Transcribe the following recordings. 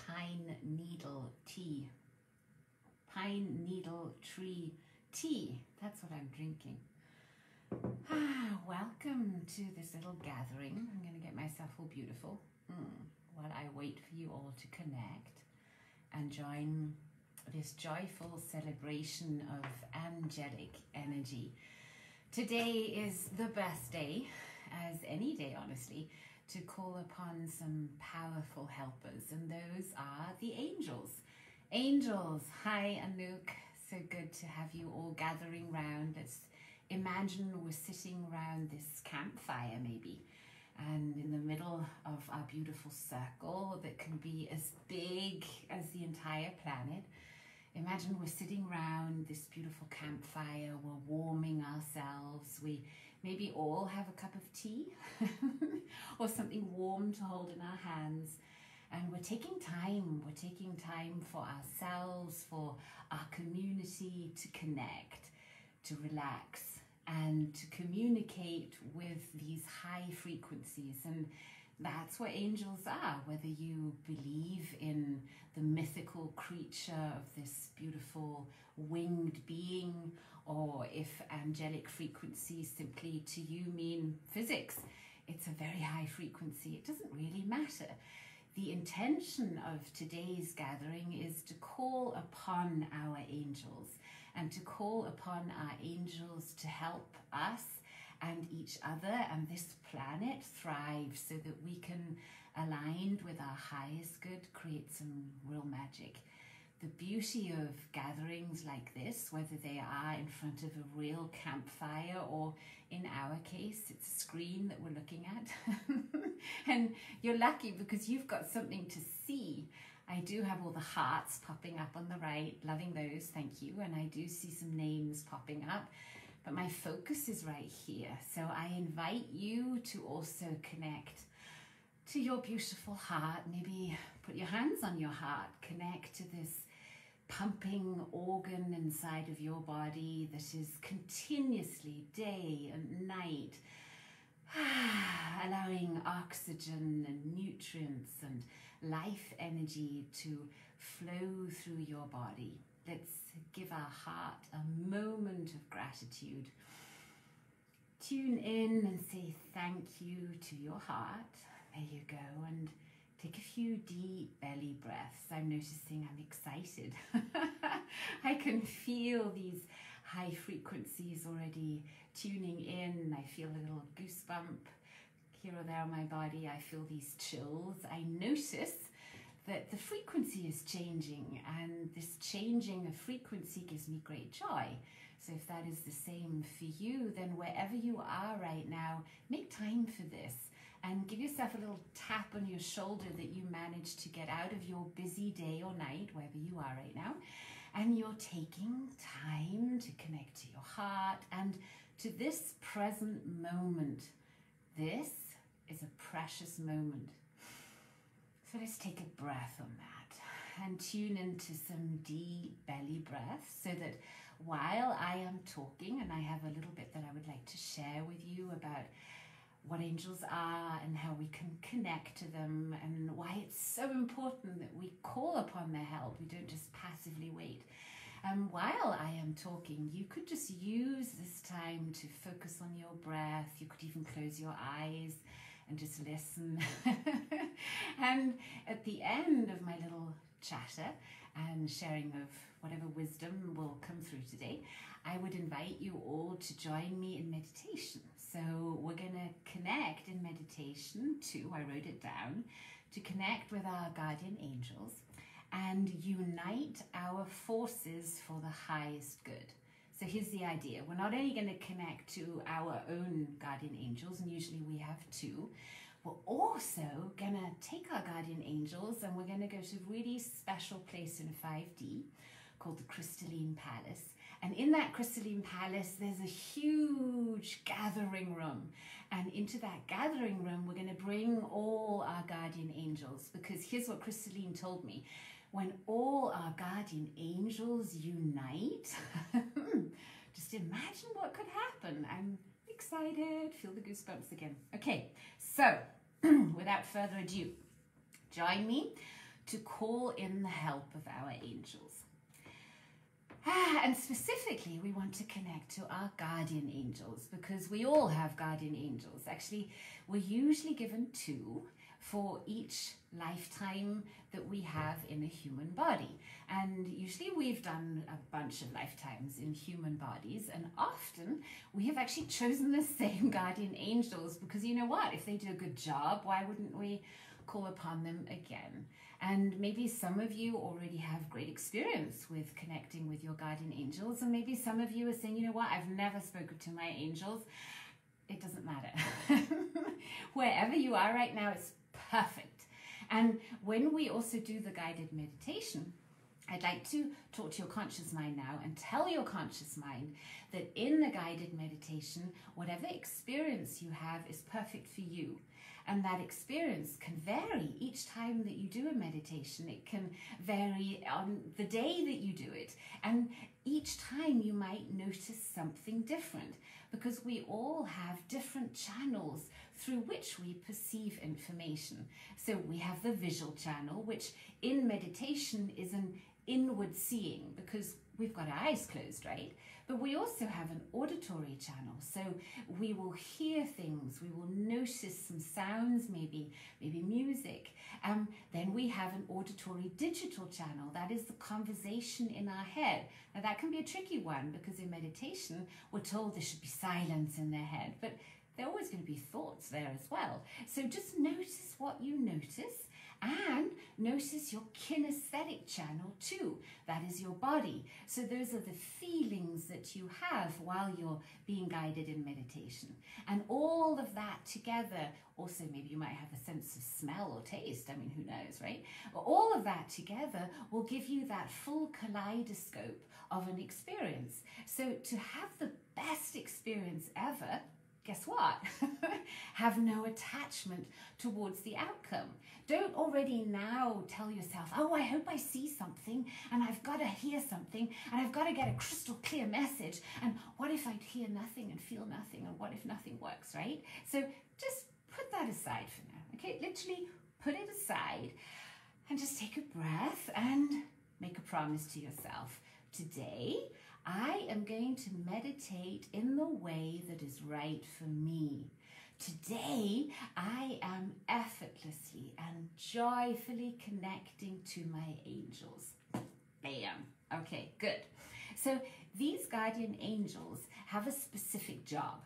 pine needle tea. Pine needle tree tea. That's what I'm drinking. Welcome to this little gathering. I'm going to get myself all beautiful while I wait for you all to connect and join this joyful celebration of angelic energy. Today is the best day, as any day honestly, to call upon some powerful helpers, and those are the angels. Angels, hi Anouk, so good to have you all gathering round. Let's imagine we're sitting around this campfire maybe, and in the middle of our beautiful circle that can be as big as the entire planet. Imagine we're sitting around this beautiful campfire, we're warming ourselves, we maybe all have a cup of tea or something warm to hold in our hands, and we're taking time for ourselves, for our community, to connect, to relax, and to communicate with these high frequencies. And that's what angels are, whether you believe in the mythical creature of this beautiful winged being, or if angelic frequencies simply to you mean physics. It's a very high frequency. It doesn't really matter. The intention of today's gathering is to call upon our angels, and to call upon our angels to help us and each other and this planet thrive, so that we can, aligned with our highest good, create some real magic. The beauty of gatherings like this, whether they are in front of a real campfire or in our case it's a screen that we're looking at and you're lucky because you've got something to see. I do have all the hearts popping up on the right, loving those, thank you, and I do see some names popping up. But my focus is right here. So I invite you to also connect to your beautiful heart. Maybe put your hands on your heart. Connect to this pumping organ inside of your body that is continuously, day and night, allowing oxygen and nutrients and life energy to flow through your body. Let's give our heart a moment of gratitude. Tune in and say thank you to your heart. There you go. And take a few deep belly breaths. I'm noticing I'm excited. I can feel these high frequencies already tuning in. I feel a little goosebump here or there on my body. I feel these chills. I notice that the frequency is changing, and this changing of frequency gives me great joy. So if that is the same for you, then wherever you are right now, make time for this and give yourself a little tap on your shoulder that you managed to get out of your busy day or night, wherever you are right now, and you're taking time to connect to your heart and to this present moment. This is a precious moment. So let's take a breath on that and tune into some deep belly breaths, so that while I am talking, and I have a little bit that I would like to share with you about what angels are and how we can connect to them, and why it's so important that we call upon their help. We don't just passively wait. While I am talking, you could just use this time to focus on your breath. You could even close your eyes and just listen. And at the end of my little chatter and sharing of whatever wisdom will come through today, I would invite you all to join me in meditation. So we're going to connect in meditation to, I wrote it down, to connect with our guardian angels and unite our forces for the highest good. So here's the idea. We're not only going to connect to our own guardian angels, and usually we have two. We're also going to take our guardian angels and we're going to go to a really special place in 5D called the Crystalline Palace. And in that Crystalline Palace, there's a huge gathering room. And into that gathering room, we're going to bring all our guardian angels, because here's what Crystalline told me. When all our guardian angels unite, just imagine what could happen. I'm excited, feel the goosebumps again. Okay, so without further ado, join me to call in the help of our angels. And specifically, we want to connect to our guardian angels, because we all have guardian angels. Actually, we're usually given 2 for each lifetime that we have in a human body. And usually we've done a bunch of lifetimes in human bodies, and often we have actually chosen the same guardian angels, because you know what? If they do a good job, why wouldn't we call upon them again? And maybe some of you already have great experience with connecting with your guardian angels, and maybe some of you are saying, you know what, I've never spoken to my angels. It doesn't matter. Wherever you are right now, it's perfect. And when we also do the guided meditation, I'd like to talk to your conscious mind now and tell your conscious mind that in the guided meditation, whatever experience you have is perfect for you. And that experience can vary each time that you do a meditation. It can vary on the day that you do it. And each time you might notice something different, because we all have different channels through which we perceive information. So we have the visual channel, which in meditation is an inward seeing, because we've got our eyes closed, right? But we also have an auditory channel, so we will hear things, we will notice some sounds, maybe music. Then we have an auditory digital channel, that is the conversation in our head. Now that can be a tricky one, because in meditation we're told there should be silence in their head, but there are always going to be thoughts there as well. So just notice what you notice, and notice your kinesthetic channel too. That is your body. So those are the feelings that you have while you're being guided in meditation. And all of that together, also maybe you might have a sense of smell or taste, I mean, who knows, right? All of that together will give you that full kaleidoscope of an experience. So to have the best experience ever, guess what? Have no attachment towards the outcome. Don't already now tell yourself, oh, I hope I see something, and I've got to hear something, and I've got to get a crystal clear message, and what if I hear nothing and feel nothing, and what if nothing works, right? So just put that aside for now, okay? Literally put it aside and just take a breath and make a promise to yourself. Today, I am going to meditate in the way that is right for me. Today, I am effortlessly and joyfully connecting to my angels. Bam. Okay, good. So these guardian angels have a specific job,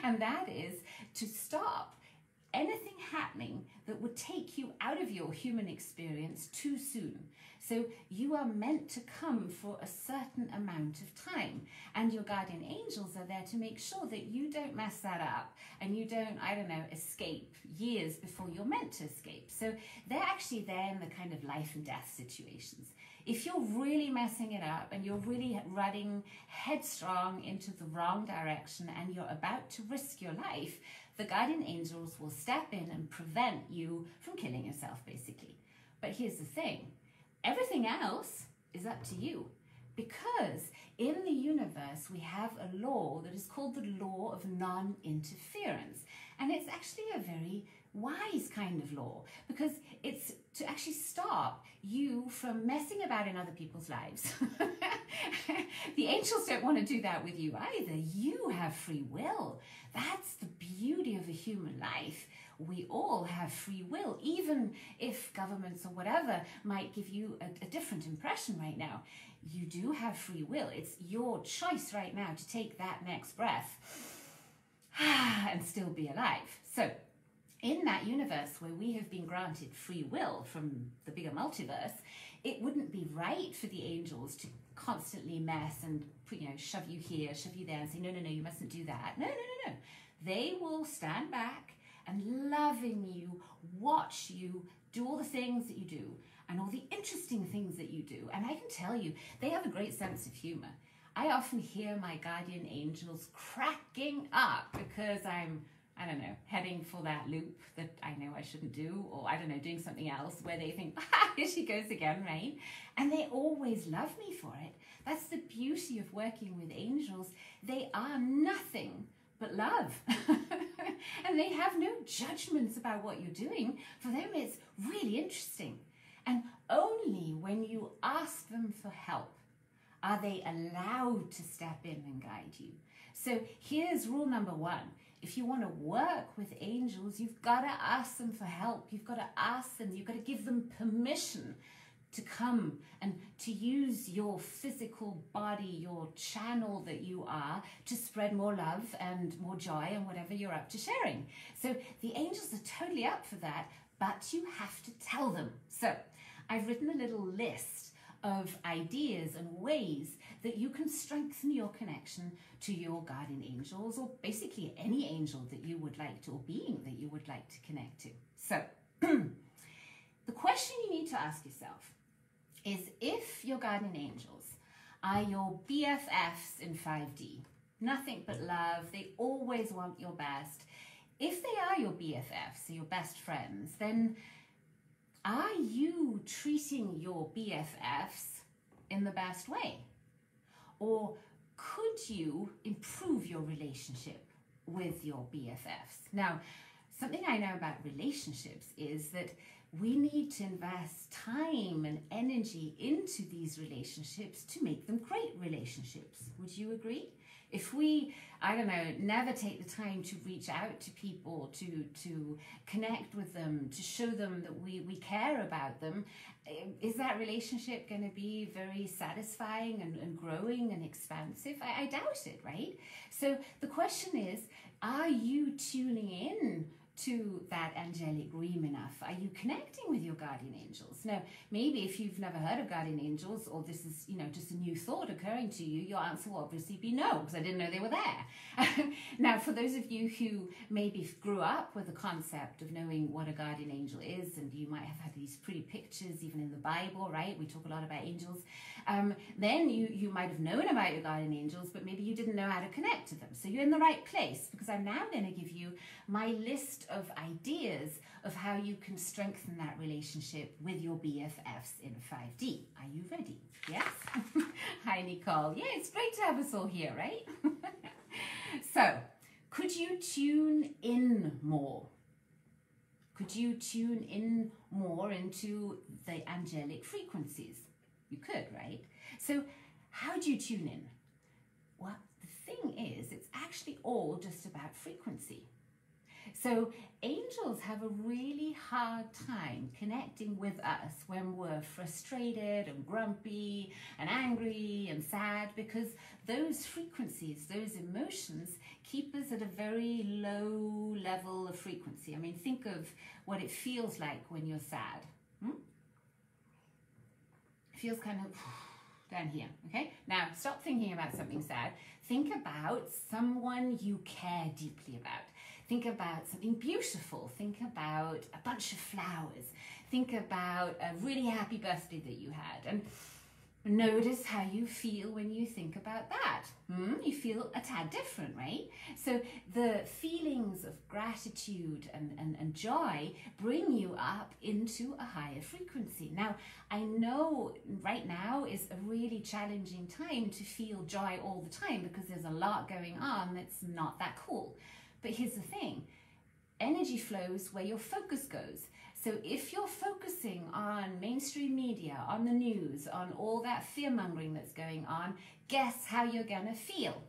and that is to stop anything happening that would take you out of your human experience too soon. So you are meant to come for a certain amount of time, and your guardian angels are there to make sure that you don't mess that up and you don't, I don't know, escape years before you're meant to escape. So they're actually there in the kind of life and death situations. If you're really messing it up and you're really running headstrong into the wrong direction and you're about to risk your life, the guardian angels will step in and prevent you from killing yourself, basically. But here's the thing. Everything else is up to you, because in the universe we have a law that is called the law of non-interference, and it's actually a very wise kind of law, because it's to actually stop you from messing about in other people's lives. The angels don't want to do that with you either. You have free will. That's the beauty of a human life. We all have free will, even if governments or whatever might give you a different impression right now. You do have free will. It's your choice right now to take that next breath and still be alive. So in that universe where we have been granted free will from the bigger multiverse, it wouldn't be right for the angels to constantly mess and shove you here, shove you there, and say, no, you mustn't do that. No. They will stand back and lovingly watch you do all the things that you do and all the interesting things that you do. And I can tell you, they have a great sense of humor. I often hear my guardian angels cracking up because I'm, I don't know, heading for that loop that I know I shouldn't do, or I don't know, doing something else where they think, here she goes again, right? And they always love me for it. That's the beauty of working with angels. They are nothing but love. And they have no judgments about what you're doing. For them, it's really interesting. And only when you ask them for help are they allowed to step in and guide you. So here's rule number 1. If you want to work with angels, you've got to ask them for help. You've got to ask them, you've got to give them permission to come and to use your physical body, your channel that you are, to spread more love and more joy and whatever you're up to sharing. So the angels are totally up for that, but you have to tell them. So I've written a little list of ideas and ways that you can strengthen your connection to your guardian angels, or basically any angel that you would like to, or being that you would like to connect to. So the question you need to ask yourself is, if your guardian angels are your BFFs in 5D, nothing but love, they always want your best. If they are your BFFs, so your best friends, then are you treating your BFFs in the best way? Or could you improve your relationship with your BFFs? Now, something I know about relationships is that we need to invest time and energy into these relationships to make them great relationships. Would you agree? If we, I don't know, never take the time to reach out to people, to connect with them, to show them that we care about them, is that relationship going to be very satisfying and growing and expansive? I doubt it, right? So the question is, are you tuning in to that angelic realm enough? Are you connecting with your guardian angels? Now, maybe if you've never heard of guardian angels, or this is, just a new thought occurring to you, your answer will obviously be no, because I didn't know they were there. Now, for those of you who maybe grew up with the concept of knowing what a guardian angel is, and you might have had these pretty pictures even in the Bible, right? We talk a lot about angels. Then you might have known about your guardian angels, but maybe you didn't know how to connect to them. So you're in the right place, because I'm now going to give you my list of ideas of how you can strengthen that relationship with your BFFs in 5D. Are you ready? Yes? Hi, Nicole. Yeah, it's great to have us all here, right? So, could you tune in more? Could you tune in more into the angelic frequencies? You could, right? So, how do you tune in? Well, the thing is, it's actually all just about frequency. So angels have a really hard time connecting with us when we're frustrated and grumpy and angry and sad, because those frequencies, those emotions, keep us at a very low level of frequency. I mean, think of what it feels like when you're sad. It feels kind of down here, okay? Now, stop thinking about something sad. Think about someone you care deeply about. Think about something beautiful. Think about a bunch of flowers. Think about a really happy birthday that you had. And notice how you feel when you think about that. You feel a tad different, right? So the feelings of gratitude and joy bring you up into a higher frequency. Now, I know right now is a really challenging time to feel joy all the time, because there's a lot going on that's not that cool. But here's the thing, energy flows where your focus goes. So if you're focusing on mainstream media, on the news, on all that fear-mongering that's going on, guess how you're gonna feel?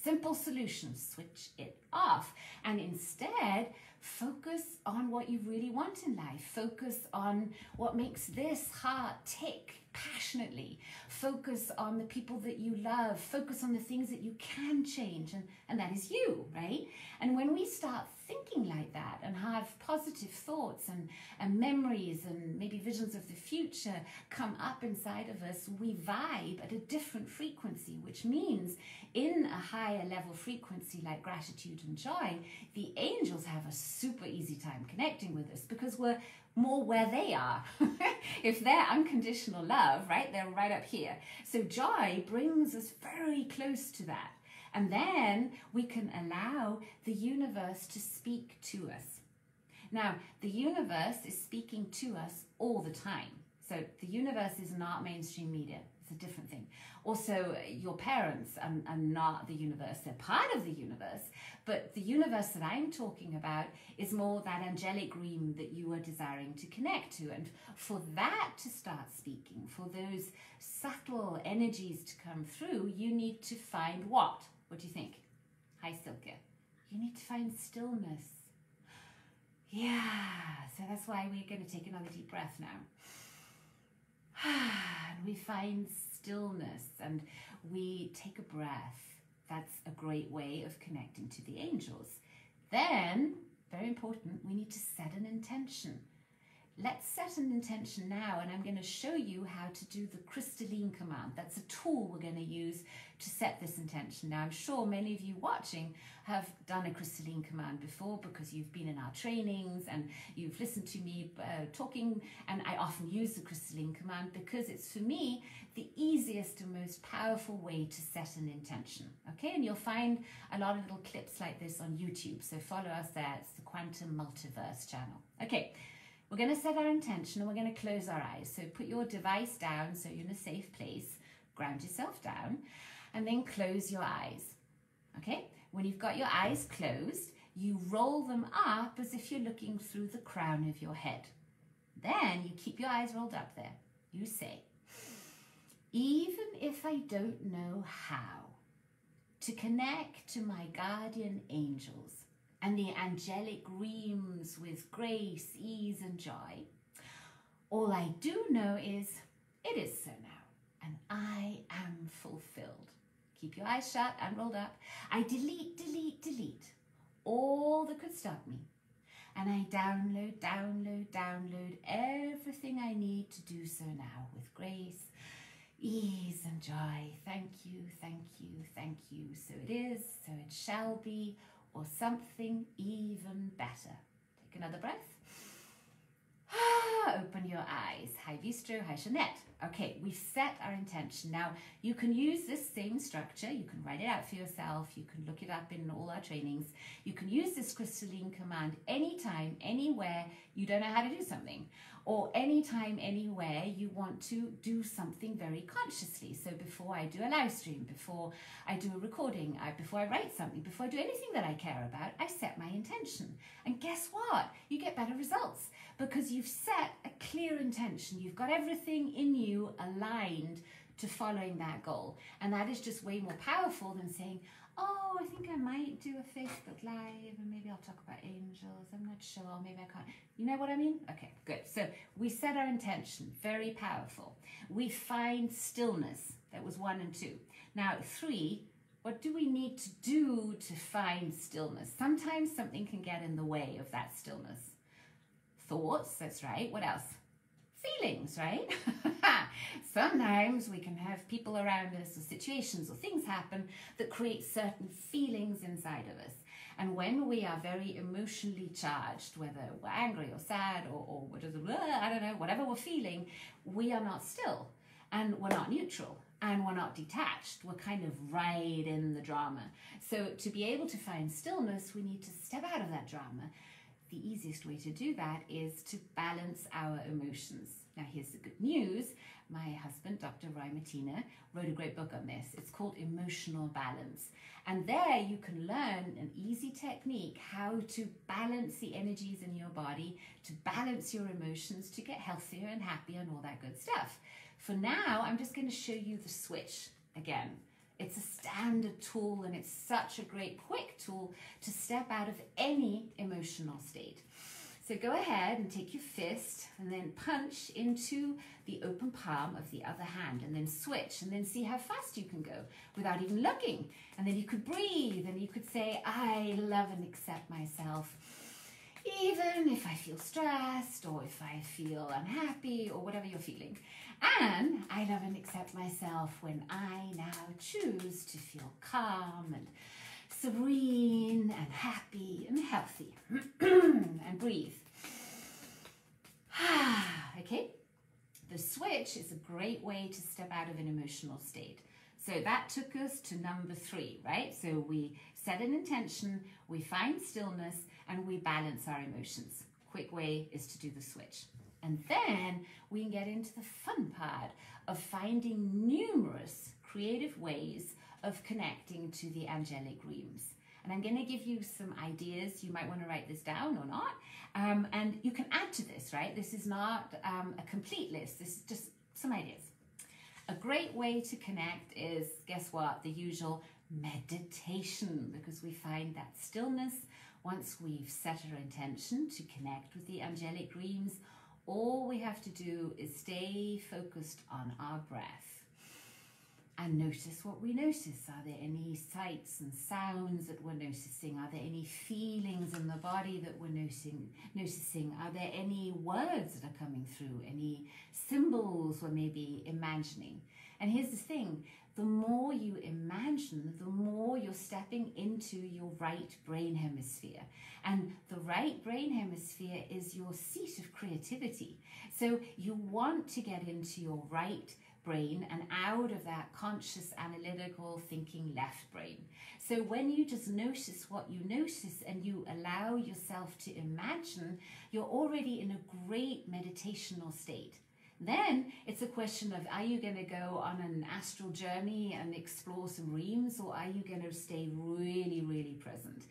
Simple solution, switch it off. And instead, focus on what you really want in life. Focus on what makes this heart tick passionately. Focus on the people that you love. Focus on the things that you can change, and that is you, right? And when we start thinking like that and have positive thoughts and memories and maybe visions of the future come up inside of us, we vibe at a different frequency, which means in a higher level frequency like gratitude and joy, the angels have a super easy time connecting with us, because we're more where they are. If they're unconditional love, right, they're right up here. So joy brings us very close to that. And then we can allow the universe to speak to us. Now, the universe is speaking to us all the time. So the universe is not mainstream media. It's a different thing. Also, your parents are not the universe. They're part of the universe. But the universe that I'm talking about is more that angelic realm that you are desiring to connect to. And for that to start speaking, for those subtle energies to come through, you need to find what? What do you think? Hi, Silke. You need to find stillness. Yeah, so that's why we're going to take another deep breath now. And we find stillness and we take a breath. That's a great way of connecting to the angels. Then, very important, we need to set an intention. Let's set an intention now, and I'm going to show you how to do the Crystalline Command. That's a tool we're going to use to set this intention. Now, I'm sure many of you watching have done a Crystalline Command before because you've been in our trainings and you've listened to me talking, and I often use the Crystalline Command because it's, for me, the easiest and most powerful way to set an intention. Okay, and you'll find a lot of little clips like this on YouTube, so follow us there. It's the Quantum Multiverse channel. Okay. We're going to set our intention and we're going to close our eyes. So put your device down so you're in a safe place, ground yourself down, and then close your eyes. Okay? When you've got your eyes closed, you roll them up as if you're looking through the crown of your head. Then you keep your eyes rolled up there. You say, even if I don't know how to connect to my guardian angels and the angelic realms with grace, ease, and joy, all I do know is it is so now, and I am fulfilled. Keep your eyes shut and rolled up. I delete, delete, delete all that could stop me. And I download, download, download everything I need to do so now with grace, ease, and joy. Thank you, thank you, thank you. So it is, so it shall be, or something even better. Take another breath. Open your eyes. Hi Vistro, hi Jeanette. Okay, we've set our intention. Now, you can use this same structure. You can write it out for yourself. You can look it up in all our trainings. You can use this Crystalline Command anytime, anywhere you don't know how to do something. Or anytime, anywhere you want to do something very consciously. So before I do a live stream, before I do a recording, before I write something, before I do anything that I care about, I set my intention. And guess what? You get better results because you've set a clear intention. You've got everything in you aligned to following that goal. And that is just way more powerful than saying, oh, I think I might do a Facebook Live and maybe I'll talk about angels. I'm not sure. Maybe I can't. You know what I mean? Okay, good. So we set our intention. Very powerful. We find stillness. That was 1 and 2. Now 3, what do we need to do to find stillness? Sometimes something can get in the way of that stillness. Thoughts, that's right. What else? Feelings, right? Sometimes we can have people around us or situations or things happen that create certain feelings inside of us. And when we are very emotionally charged, whether we're angry or sad or I don't know, whatever we're feeling, we are not still and we're not neutral and we're not detached. We're kind of right in the drama. So to be able to find stillness, we need to step out of that drama. The easiest way to do that is to balance our emotions. Now here's the good news. My husband, Dr. Martina, wrote a great book on this. It's called Emotional Balance. And there you can learn an easy technique how to balance the energies in your body, to balance your emotions, to get healthier and happier and all that good stuff. For now, I'm just going to show you the switch again. It's a standard tool and it's such a great quick tool to step out of any emotional state. So go ahead and take your fist and then punch into the open palm of the other hand and then switch and then see how fast you can go without even looking. And then you could breathe and you could say, I love and accept myself. Even if I feel stressed or if I feel unhappy or whatever you're feeling. And I love and accept myself when I now choose to feel calm and serene and happy and healthy. And breathe. Okay? The switch is a great way to step out of an emotional state. So that took us to number 3, right? So we set an intention, we find stillness, and we balance our emotions. Quick way is to do the switch. And then we can get into the fun part of finding numerous creative ways of connecting to the angelic realms. And I'm going to give you some ideas. You might want to write this down or not. And you can add to this, right? This is not a complete list. This is just some ideas. A great way to connect is, guess what? The usual meditation, because we find that stillness, once we've set our intention to connect with the angelic realms, all we have to do is stay focused on our breath and notice what we notice. Are there any sights and sounds that we're noticing? Are there any feelings in the body that we're noticing? Are there any words that are coming through? Any symbols we're maybe imagining? And here's the thing, the more you imagine, the more you're stepping into your right brain hemisphere. And the right brain hemisphere is your seat of creativity. So you want to get into your right brain and out of that conscious, analytical, thinking left brain. So when you just notice what you notice and you allow yourself to imagine, you're already in a great meditational state. Then it's a question of, are you going to go on an astral journey and explore some realms, or are you going to stay really, really present?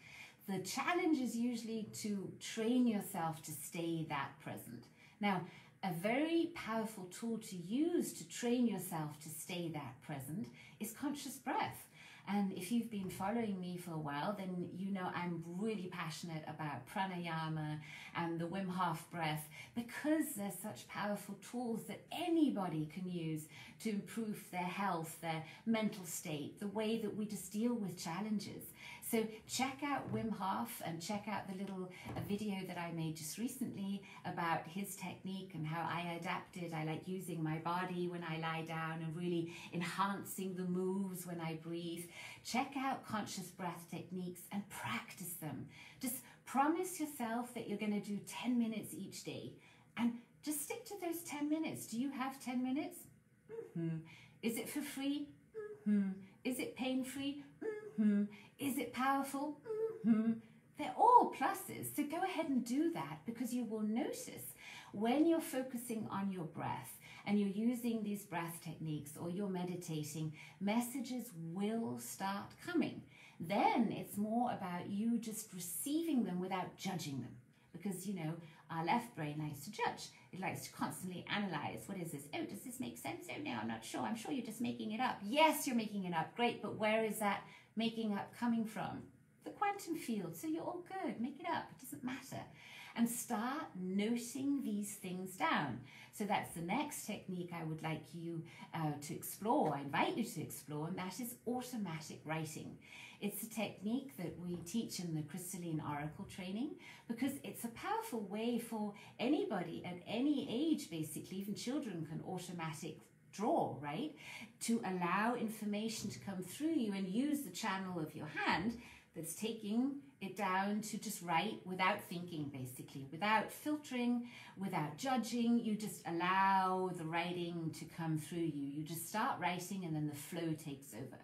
The challenge is usually to train yourself to stay that present. Now, a very powerful tool to use to train yourself to stay that present is conscious breath. And if you've been following me for a while, then you know I'm really passionate about pranayama and the Wim Hof breath, because they're such powerful tools that anybody can use to improve their health, their mental state, the way that we just deal with challenges. So check out Wim Hof and check out the little video that I made just recently about his technique and how I adapted. I like using my body when I lie down and really enhancing the moves when I breathe. Check out conscious breath techniques and practice them. Just promise yourself that you're going to do 10 minutes each day and just stick to those 10 minutes. Do you have 10 minutes? Mm-hmm. Is it for free? Mm-hmm. Is it pain-free? Mm-hmm. Is it powerful? Mm-hmm. They're all pluses. So go ahead and do that, because you will notice when you're focusing on your breath and you're using these breath techniques or you're meditating, messages will start coming. Then it's more about you just receiving them without judging them. Because, you know, our left brain likes to judge. It likes to constantly analyze. What is this? Oh, does this make sense? Oh, no, I'm not sure. I'm sure you're just making it up. Yes, you're making it up. Great. But where is that making up coming from? The quantum field. So you're all good. Make it up. It doesn't matter. And start noting these things down. So that's the next technique I would like you to explore. I invite you to explore, and that is automatic writing. It's a technique that we teach in the Crystalline Oracle training, because it's a powerful way for anybody at any age, basically, even children can automatic draw, right? To allow information to come through you and use the channel of your hand that's taking it down to just write without thinking, basically, without filtering, without judging. You just allow the writing to come through you. You just start writing and then the flow takes over.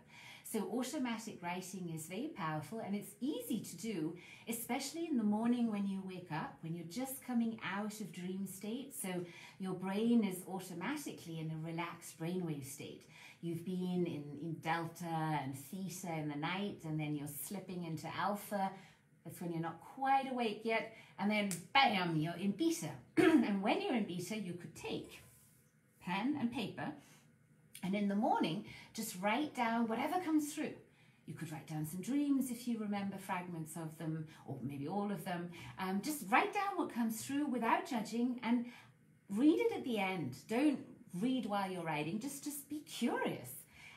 So automatic writing is very powerful, and it's easy to do, especially in the morning when you wake up, when you're just coming out of dream state. So your brain is automatically in a relaxed brainwave state. You've been in delta and theta in the night, and then you're slipping into alpha. That's when you're not quite awake yet. And then bam, you're in beta. And when you're in beta, you could take pen and paper, and in the morning, just write down whatever comes through. You could write down some dreams if you remember fragments of them, or maybe all of them. Just write down what comes through without judging, and read it at the end. Don't read while you're writing, just be curious.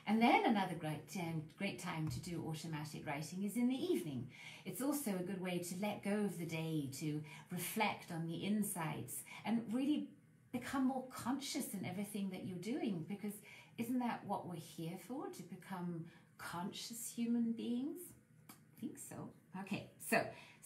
And then another great time to do automatic writing is in the evening. It's also a good way to let go of the day, to reflect on the insights, and really become more conscious in everything that you're doing, because isn't that what we're here for, to become conscious human beings? I think so. Okay, so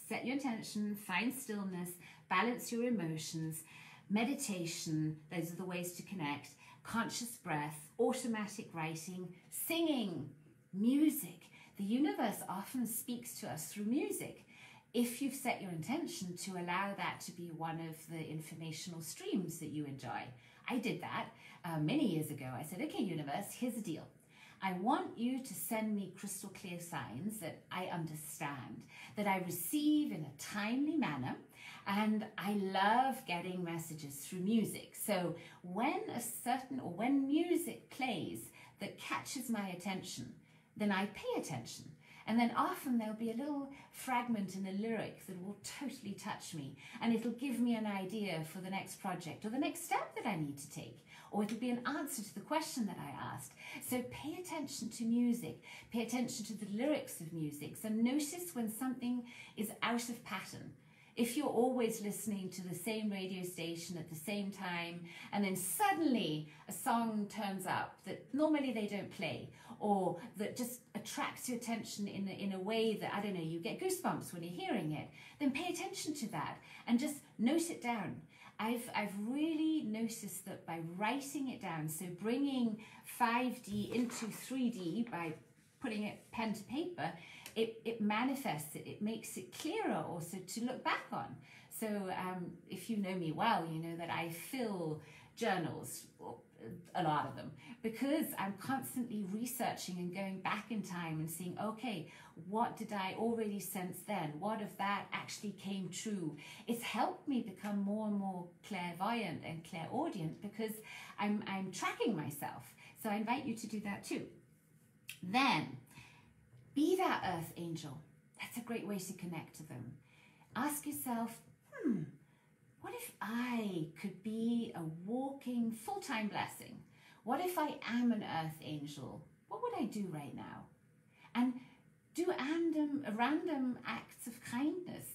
set your intention, find stillness, balance your emotions, meditation, those are the ways to connect, conscious breath, automatic writing, singing, music. The universe often speaks to us through music. if you've set your intention to allow that to be one of the informational streams that you enjoy. I did that many years ago. I said, okay, universe, here's the deal. I want you to send me crystal clear signs that I understand, that I receive in a timely manner, and I love getting messages through music. So when when music plays that catches my attention, then I pay attention. And then often there'll be a little fragment in a lyric that will totally touch me, and it'll give me an idea for the next project or the next step that I need to take, or it'll be an answer to the question that I asked. So pay attention to music, pay attention to the lyrics of music, and notice when something is out of pattern. If you're always listening to the same radio station at the same time, and then suddenly a song turns up that normally they don't play, or that just attracts your attention in a way that, I don't know, you get goosebumps when you're hearing it, then pay attention to that and just note it down. I've really noticed that by writing it down, so bringing 5D into 3D by putting it pen to paper, it manifests it, it makes it clearer also to look back on. So if you know me well, you know that I fill journals, a lot of them, because I'm constantly researching and going back in time and seeing, okay, what did I already sense then? What of that actually came true? It's helped me become more and more clairvoyant and clairaudient because I'm tracking myself. So I invite you to do that too. Then, be that earth angel. That's a great way to connect to them. Ask yourself, what if I could be a walking full-time blessing? What if I am an earth angel? What would I do right now? And do random acts of kindness.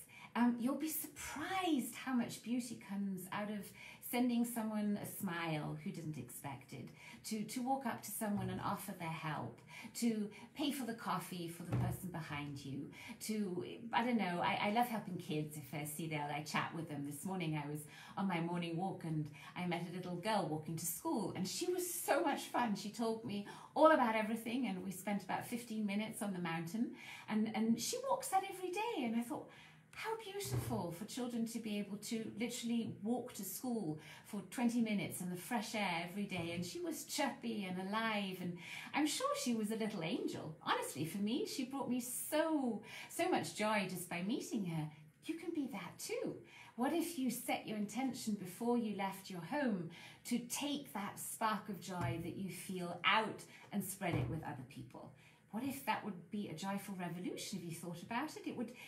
You'll be surprised how much beauty comes out of sending someone a smile who didn't expect it, to walk up to someone and offer their help, to pay for the coffee for the person behind you, to, I don't know, I love helping kids. If I see them, I chat with them. This morning I was on my morning walk and I met a little girl walking to school, and she was so much fun. She told me all about everything, and we spent about 15 minutes on the mountain, and she walks that every day, and I thought, how beautiful for children to be able to literally walk to school for 20 minutes in the fresh air every day. And she was chirpy and alive, and I'm sure she was a little angel. Honestly, for me, she brought me so much joy just by meeting her. You can be that too. What if you set your intention before you left your home to take that spark of joy that you feel out and spread it with other people? What if that would be a joyful revolution? If you thought about it,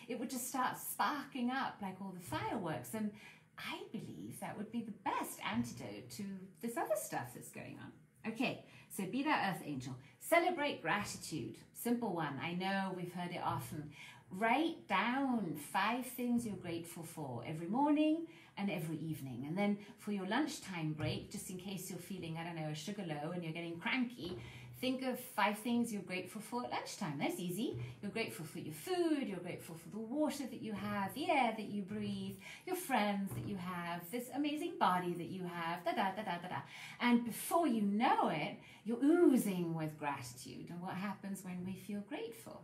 it would just start sparking up like all the fireworks. And I believe that would be the best antidote to this other stuff that's going on. Okay, so be that earth angel. Celebrate gratitude. Simple one. I know we've heard it often. Write down 5 things you're grateful for every morning and every evening. And then for your lunchtime break, just in case you're feeling, I don't know, a sugar low and you're getting cranky, think of 5 things you're grateful for at lunchtime. That's easy. You're grateful for your food, you're grateful for the water that you have, the air that you breathe, your friends that you have, this amazing body that you have, da-da-da-da-da-da. And before you know it, you're oozing with gratitude. And what happens when we feel grateful?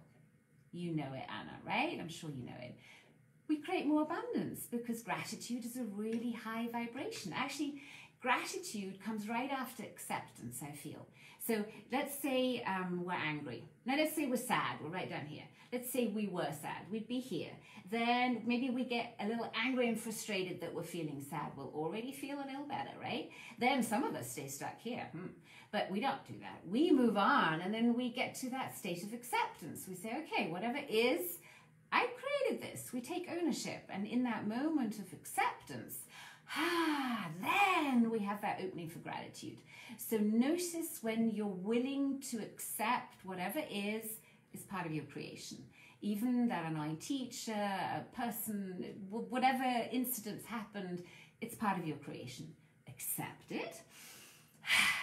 You know it, Anna, right? I'm sure you know it. We create more abundance because gratitude is a really high vibration. Actually, gratitude comes right after acceptance, I feel. So let's say we're angry. Now let's say we're sad. We're right down here. Let's say we were sad. We'd be here. Then maybe we get a little angry and frustrated that we're feeling sad. We'll already feel a little better, right? Then some of us stay stuck here. But we don't do that. We move on, and then we get to that state of acceptance. We say, okay, whatever is, I created this. We take ownership. And in that moment of acceptance, then we have that opening for gratitude. So notice when you're willing to accept whatever is part of your creation. Even that annoying teacher, a person, whatever incidents happened, it's part of your creation. Accept it.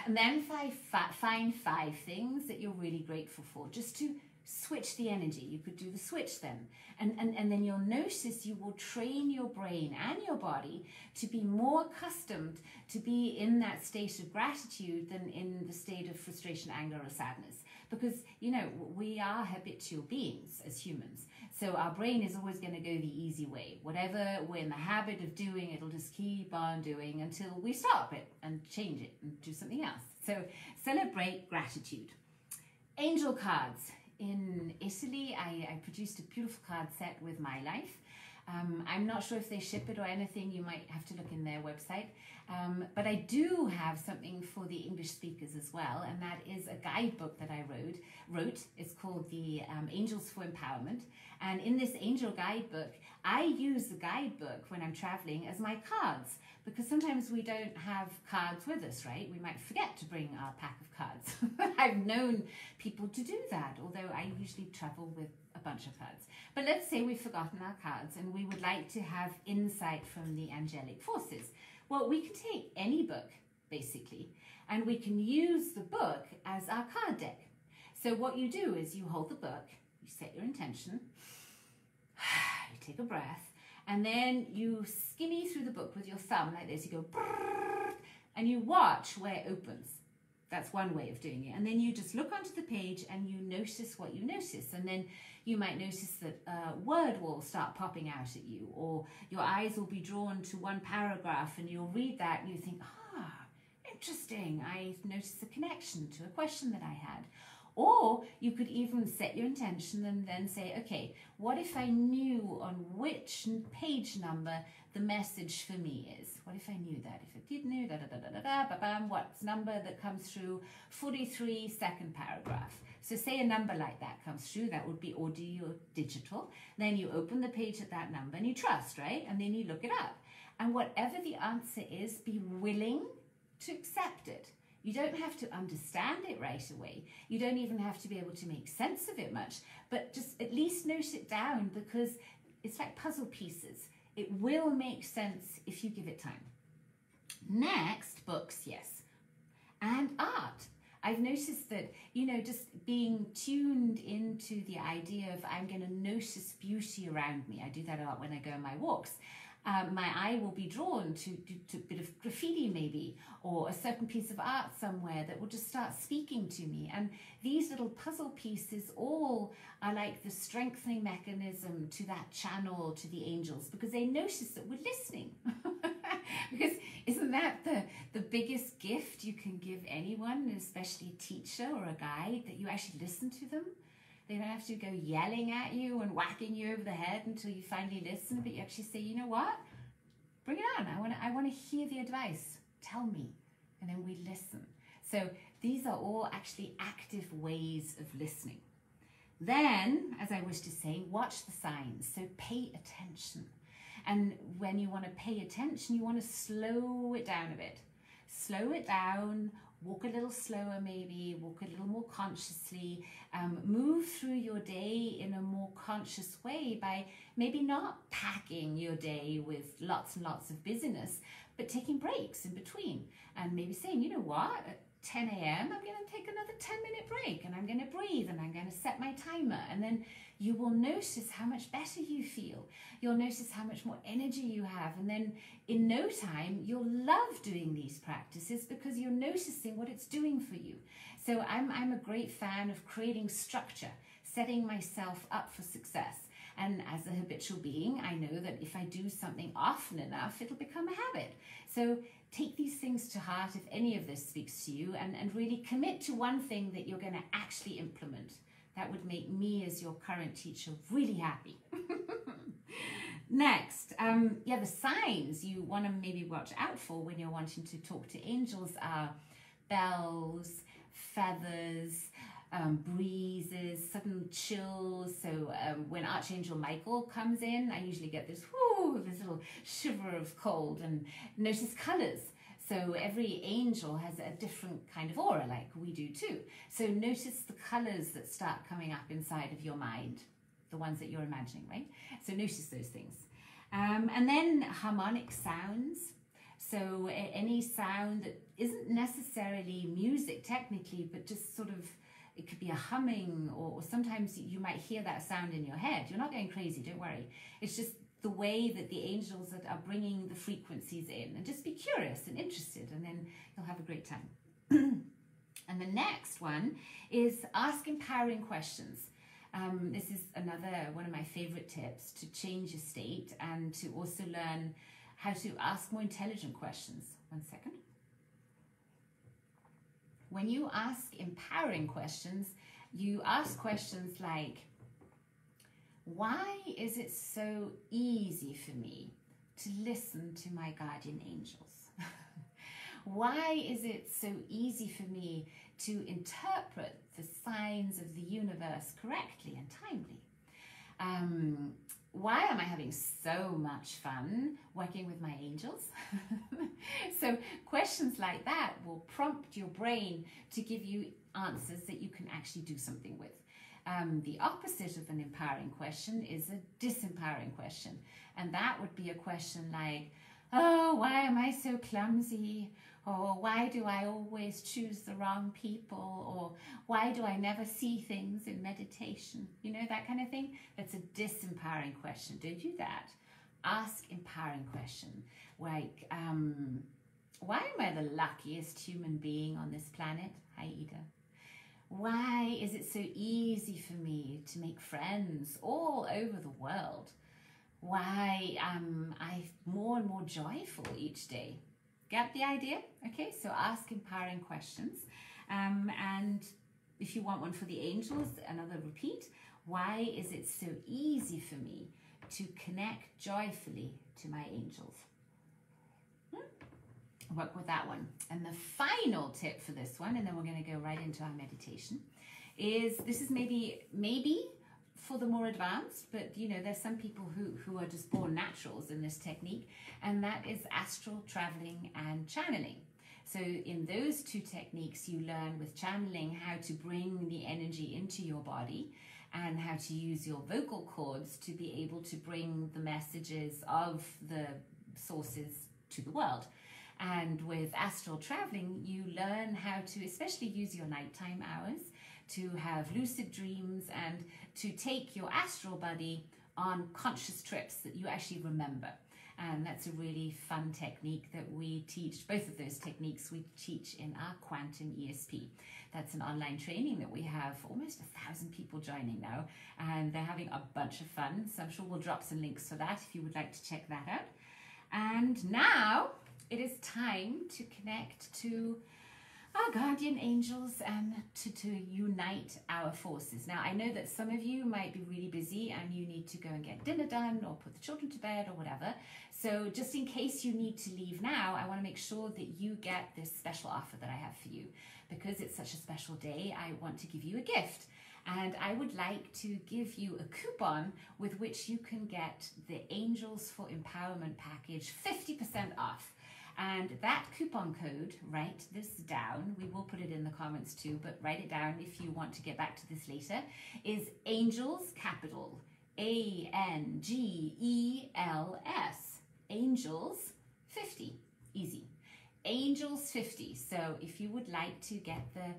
And then find 5 things that you're really grateful for, just to switch the energy. You could do the switch then. And then you'll notice you will train your brain and your body to be more accustomed to be in that state of gratitude than in the state of frustration, anger, or sadness. Because, you know, we are habitual beings as humans. So our brain is always going to go the easy way. Whatever we're in the habit of doing, it'll just keep on doing until we stop it and change it and do something else. So celebrate gratitude. Angel cards. In Italy, I produced a beautiful card set with my life. I'm not sure if they ship it or anything. You might have to look in their website. But I do have something for the English speakers as well, and that is a guidebook that I wrote. It's called the Angels for Empowerment. And in this angel guidebook, I use the guidebook when I'm traveling as my cards, because sometimes we don't have cards with us, right? We might forget to bring our pack of cards. I've known people to do that, although I usually travel with a bunch of cards. But let's say we've forgotten our cards and we would like to have insight from the angelic forces. Well, we can take any book, basically, and we can use the book as our card deck. So what you do is you hold the book, you set your intention, you take a breath, and then you skimmy through the book with your thumb like this. You go, brrr, and you watch where it opens. That's one way of doing it. And then you just look onto the page and you notice what you notice. And then you might notice that a word will start popping out at you, or your eyes will be drawn to one paragraph and you'll read that and you think, interesting. I noticed a connection to a question that I had. Or you could even set your intention and then say, okay, what if I knew on which page number the message for me is? What if I knew that? If I did know, what's number that comes through? 43, second paragraph. So say a number like that comes through, that would be audio or digital. Then you open the page at that number and you trust, right? And then you look it up. And whatever the answer is, be willing to accept it. You don't have to understand it right away. You don't even have to be able to make sense of it much, but just at least note it down, because it's like puzzle pieces. It will make sense if you give it time. Next, books, yes. And art. I've noticed that, just being tuned into the idea of I'm going to notice beauty around me. I do that a lot when I go on my walks. My eye will be drawn to a bit of graffiti maybe, or a certain piece of art somewhere that will just start speaking to me. And these little puzzle pieces all are like the strengthening mechanism to that channel, to the angels, because they notice that we're listening. Because isn't that the biggest gift you can give anyone, especially a teacher or a guide, that you actually listen to them? They don't have to go yelling at you and whacking you over the head until you finally listen, but you actually say, you know what? Bring it on. I want to hear the advice. Tell me. And then we listen. So these are all actually active ways of listening. Then, as I was just saying, watch the signs. So pay attention. And when you want to pay attention, you want to slow it down a bit. Slow it down. Walk a little slower maybe, walk a little more consciously, move through your day in a more conscious way by maybe not packing your day with lots and lots of busyness, but taking breaks in between and maybe saying, you know what, at 10 a.m. I'm going to take another 10-minute break and I'm going to breathe and I'm going to set my timer, and then you will notice how much better you feel. You'll notice how much more energy you have, and then in no time you'll love doing these practices because you're noticing what it's doing for you. So I'm a great fan of creating structure, setting myself up for success. And as a habitual being, I know that if I do something often enough, it'll become a habit. So take these things to heart if any of this speaks to you, and really commit to one thing that you're going to actually implement. That would make me, as your current teacher, really happy. Next, the signs you want to maybe watch out for when you're wanting to talk to angels are bells, feathers, breezes, sudden chills. So when Archangel Michael comes in, I usually get this little shiver of cold, and notice colors. So every angel has a different kind of aura, like we do too. So notice the colors that start coming up inside of your mind, the ones that you're imagining, right? So notice those things. And then harmonic sounds. So any sound that isn't necessarily music technically, but just sort of, it could be a humming, or sometimes you might hear that sound in your head. You're not going crazy, don't worry. It's just the way that the angels are bringing the frequencies in, and just be curious and interested, and then you'll have a great time. And the next one is ask empowering questions. This is another one of my favorite tips to change your state and to also learn how to ask more intelligent questions. One second. When you ask empowering questions, you ask questions like, why is it so easy for me to listen to my guardian angels? Why is it so easy for me to interpret the signs of the universe correctly and timely? Why am I having so much fun working with my angels? So questions like that will prompt your brain to give you answers that you can actually do something with. The opposite of an empowering question is a disempowering question. And that would be a question like, oh, why am I so clumsy? Or why do I always choose the wrong people? Or why do I never see things in meditation? You know, that kind of thing. That's a disempowering question. Don't do that. Ask empowering question. Like, why am I the luckiest human being on this planet? Hi, Ida. Why is it so easy for me to make friends all over the world? Why am I more and more joyful each day? Get the idea? Okay, so ask empowering questions. And if you want one for the angels, another repeat. Why is it so easy for me to connect joyfully to my angels? Work with that one. And the final tip for this one, and then we're going to go right into our meditation, is this is maybe for the more advanced, but you know, there's some people who are just born naturals in this technique, and that is astral traveling and channeling. So in those two techniques, you learn with channeling how to bring the energy into your body and how to use your vocal cords to be able to bring the messages of the sources to the world. And with astral traveling, you learn how to especially use your nighttime hours to have lucid dreams and to take your astral body on conscious trips that you actually remember. And that's a really fun technique that we teach. Both of those techniques we teach in our Quantum ESP. That's an online training that we have almost 1,000 people joining now, and they're having a bunch of fun. So I'm sure we'll drop some links for that if you would like to check that out. And now it is time to connect to our guardian angels and to unite our forces. Now, I know that some of you might be really busy and you need to go and get dinner done or put the children to bed or whatever. So just in case you need to leave now, I want to make sure that you get this special offer that I have for you. Because it's such a special day, I want to give you a gift. And I would like to give you a coupon with which you can get the Angels for Empowerment package 50% off. And that coupon code, write this down, we will put it in the comments too, but write it down if you want to get back to this later, is Angels, capital ANGELS, Angels 50, easy. Angels 50. So if you would like to get the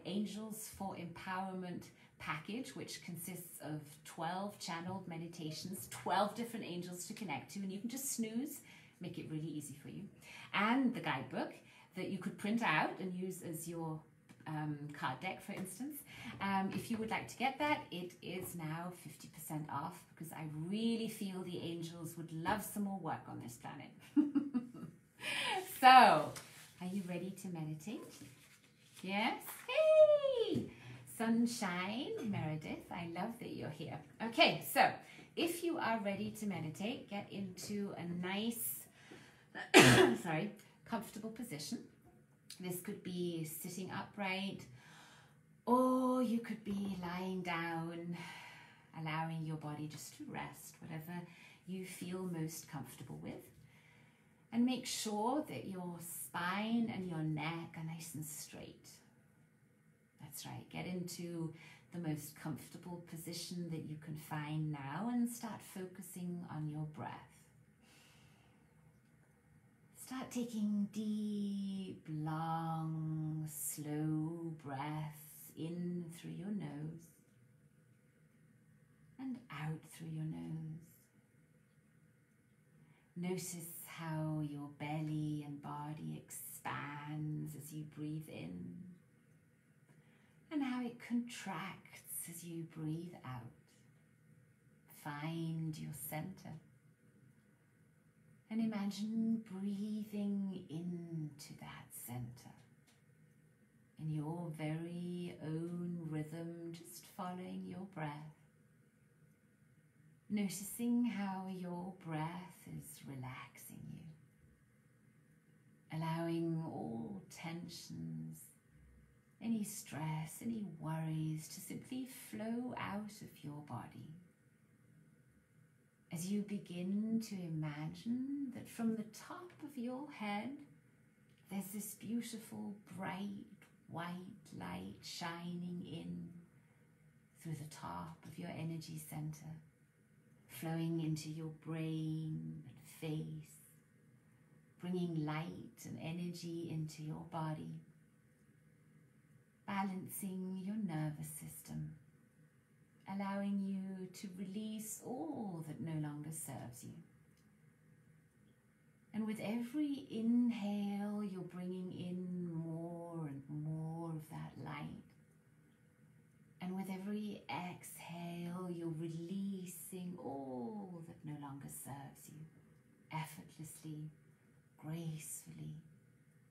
Angels for Empowerment package, which consists of 12 channeled meditations, 12 different angels to connect to, and you can just snooze, make it really easy for you, and the guidebook that you could print out and use as your card deck, for instance. If you would like to get that, it is now 50% off because I really feel the angels would love some more work on this planet. So, are you ready to meditate? Yes? Hey! Sunshine, Meredith, I love that you're here. Okay, so if you are ready to meditate, get into a nice, comfortable position. This could be sitting upright, or you could be lying down, allowing your body just to rest, whatever you feel most comfortable with. And make sure that your spine and your neck are nice and straight. That's right, get into the most comfortable position that you can find now and start focusing on your breath. Start taking deep, long, slow breaths in through your nose and out through your nose. Notice how your belly and body expands as you breathe in, and how it contracts as you breathe out. Find your center. And imagine breathing into that center. In your very own rhythm, just following your breath. Noticing how your breath is relaxing you. Allowing all tensions, any stress, any worries to simply flow out of your body. As you begin to imagine that from the top of your head, there's this beautiful, bright, white light shining in through the top of your energy center, flowing into your brain and face, bringing light and energy into your body, balancing your nervous system, allowing you to release all that no longer serves you. And with every inhale, you're bringing in more and more of that light. And with every exhale, you're releasing all that no longer serves you, effortlessly, gracefully.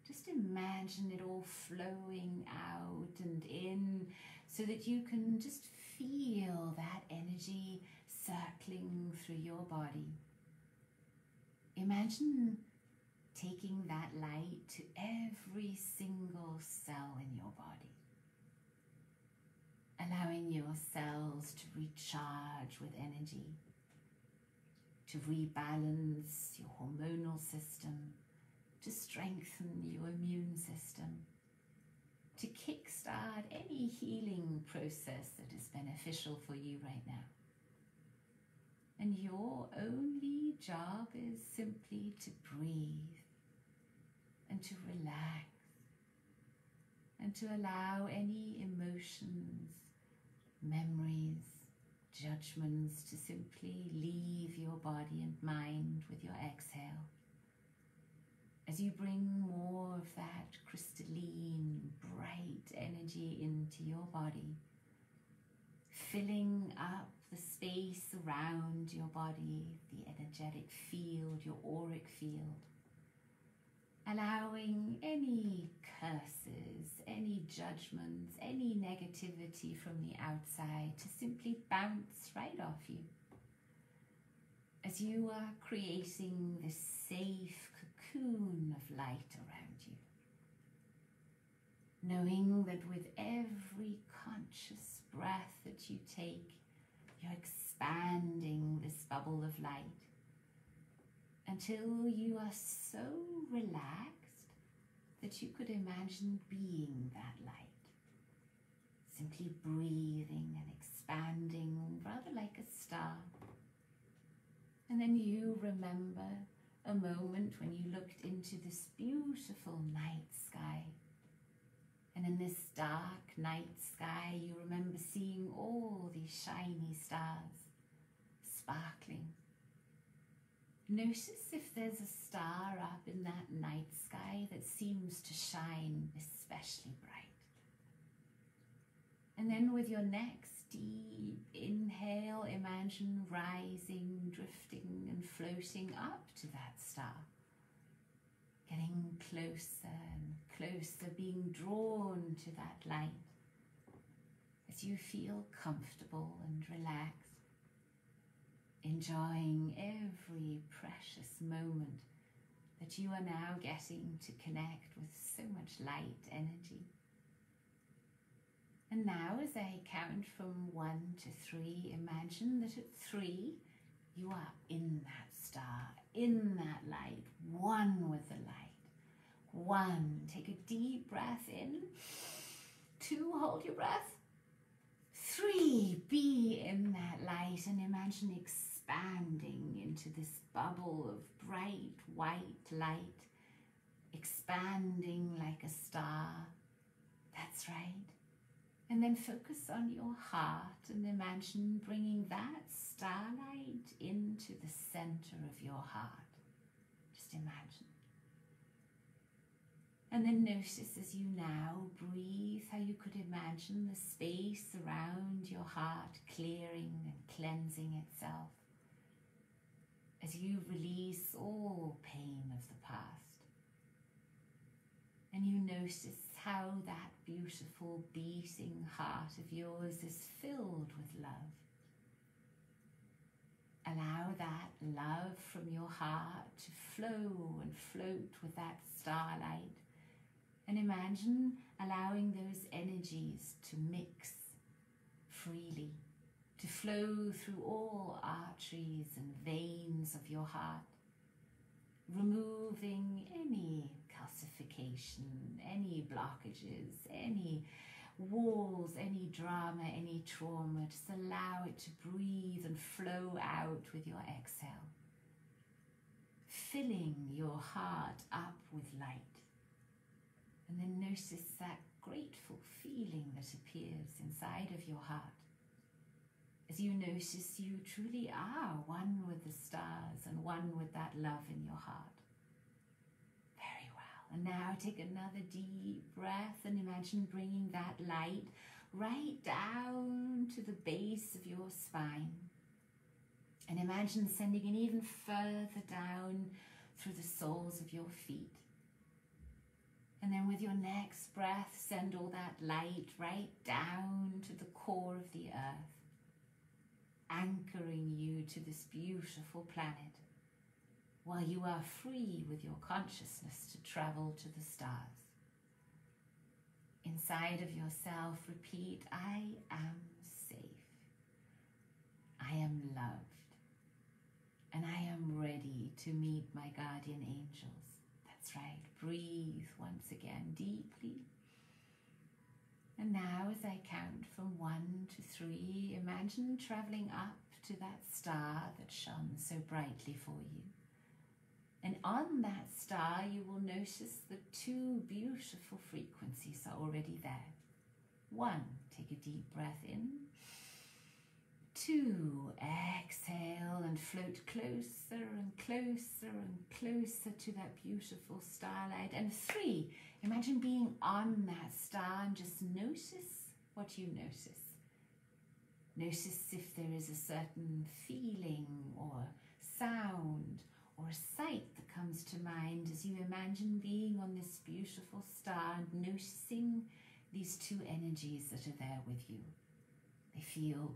Just imagine it all flowing out and in so that you can just feel that energy circling through your body. Imagine taking that light to every single cell in your body, allowing your cells to recharge with energy, to rebalance your hormonal system, to strengthen your immune system, to kickstart any healing process that is beneficial for you right now. And your only job is simply to breathe and to relax and to allow any emotions, memories, judgments to simply leave your body and mind with your exhale. As you bring more of that crystalline, bright energy into your body, filling up the space around your body, the energetic field, your auric field, allowing any curses, any judgments, any negativity from the outside to simply bounce right off you. As you are creating this safe cocoon of light around you, knowing that with every conscious breath that you take, you're expanding this bubble of light until you are so relaxed that you could imagine being that light, simply breathing and expanding rather like a star. And then you remember a moment when you looked into this beautiful night sky. And in this dark night sky, you remember seeing all these shiny stars sparkling. Notice if there's a star up in that night sky that seems to shine especially bright. And then with your next deep inhale, imagine rising, drifting and floating up to that star. Getting closer and closer, being drawn to that light as you feel comfortable and relaxed, enjoying every precious moment that you are now getting to connect with so much light energy. And now as I count from 1 to 3, imagine that at 3, you are in that star, in that light, one with the light. 1, take a deep breath in. 2, hold your breath. 3, be in that light and imagine expanding into this bubble of bright white light, expanding like a star. That's right. And then focus on your heart and imagine bringing that starlight into the center of your heart. Just imagine. And then notice as you now breathe how you could imagine the space around your heart clearing and cleansing itself as you release all pain of the past. And you notice how that beautiful beating heart of yours is filled with love. Allow that love from your heart to flow and float with that starlight. And imagine allowing those energies to mix freely, to flow through all arteries and veins of your heart, removing any calcification, any blockages, any walls, any drama, any trauma. Just allow it to breathe and flow out with your exhale, filling your heart up with light. And then notice that grateful feeling that appears inside of your heart as you notice you truly are one with the stars and one with that love in your heart. Very well. And now take another deep breath and imagine bringing that light right down to the base of your spine. And imagine sending it even further down through the soles of your feet. And then with your next breath, send all that light right down to the core of the earth, anchoring you to this beautiful planet, while you are free with your consciousness to travel to the stars. Inside of yourself, repeat, I am safe, I am loved, and I am ready to meet my guardian angels. That's right. Breathe once again deeply. And now as I count from 1 to 3, imagine traveling up to that star that shone so brightly for you. And on that star you will notice that 2 beautiful frequencies are already there. 1, take a deep breath in. 2, exhale and float closer and closer and closer to that beautiful starlight. And 3, imagine being on that star and just notice what you notice. Notice if there is a certain feeling or sound or sight that comes to mind as you imagine being on this beautiful star and noticing these 2 energies that are there with you. They feel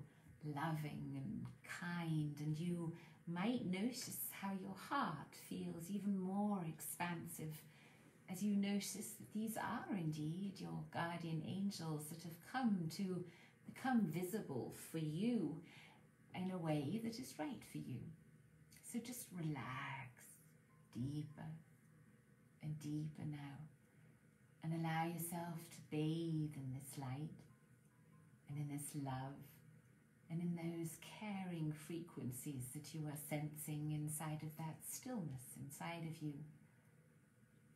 loving and kind, and you might notice how your heart feels even more expansive as you notice that these are indeed your guardian angels that have come to become visible for you in a way that is right for you. So just relax deeper and deeper now, and allow yourself to bathe in this light and in this love and in those caring frequencies that you are sensing inside of that stillness inside of you.